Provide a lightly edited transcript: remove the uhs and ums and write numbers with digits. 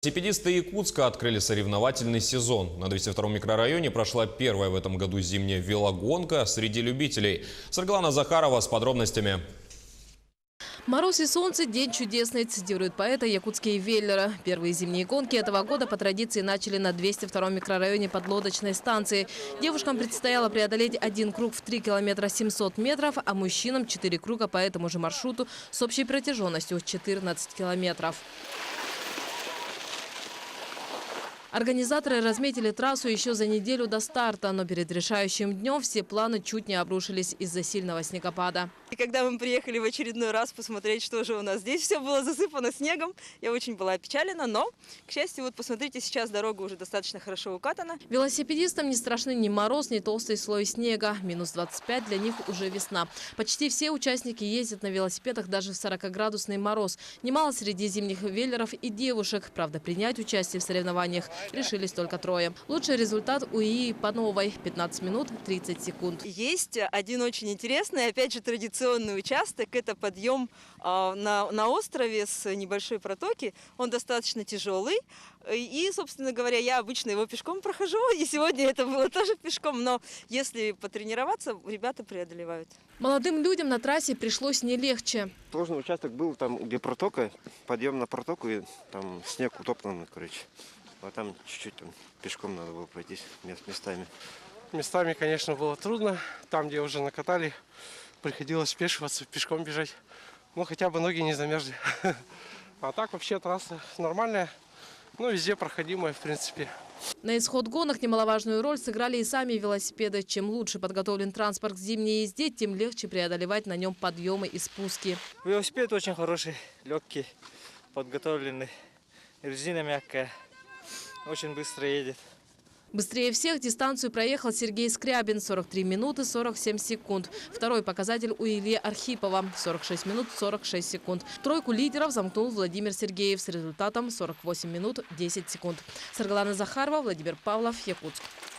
Велосипедисты Якутска открыли соревновательный сезон. На 202-м микрорайоне прошла первая в этом году зимняя велогонка среди любителей. Светлана Захарова с подробностями. Мороз и солнце – день чудесный, цитируют поэта якутские веллеры. Первые зимние гонки этого года по традиции начали на 202-м микрорайоне подлодочной станции. Девушкам предстояло преодолеть один круг в 3 километра 700 метров, а мужчинам 4 круга по этому же маршруту с общей протяженностью 14 километров. Организаторы разметили трассу еще за неделю до старта, но перед решающим днем все планы чуть не обрушились из-за сильного снегопада. И когда мы приехали в очередной раз посмотреть, что же у нас здесь, все было засыпано снегом. Я очень была опечалена, но, к счастью, вот посмотрите, сейчас дорога уже достаточно хорошо укатана. Велосипедистам не страшны ни мороз, ни толстый слой снега. Минус 25 для них уже весна. Почти все участники ездят на велосипедах даже в 40-градусный мороз. Немало среди зимних веллеров и девушек. Правда, принять участие в соревнованиях решились только трое. Лучший результат у Ии Пановой – 15 минут 30 секунд. Есть один очень интересный, опять же, традиционный участок. Это подъем на острове с небольшой протоки. Он достаточно тяжелый. И, собственно говоря, я обычно его пешком прохожу. И сегодня это было тоже пешком. Но если потренироваться, ребята преодолевают. Молодым людям на трассе пришлось не легче. Сложный участок был там, где протока, подъем на протоку, и там снег утоплен, короче. А там чуть-чуть пешком надо было пройтись местами. Местами, конечно, было трудно. Там, где уже накатали, приходилось спешиваться, пешком бежать. Ну, хотя бы ноги не замерзли. А так вообще трасса нормальная, ну, везде проходимая, в принципе. На исход гонок немаловажную роль сыграли и сами велосипеды. Чем лучше подготовлен транспорт к зимней езде, тем легче преодолевать на нем подъемы и спуски. Велосипед очень хороший, легкий, подготовленный, резина мягкая, очень быстро едет. Быстрее всех дистанцию проехал Сергей Скрябин – 43 минуты 47 секунд. Второй показатель у Ильи Архипова – 46 минут 46 секунд. Тройку лидеров замкнул Владимир Сергеев с результатом 48 минут 10 секунд. Светлана Захарова, Владимир Павлов, Якутск.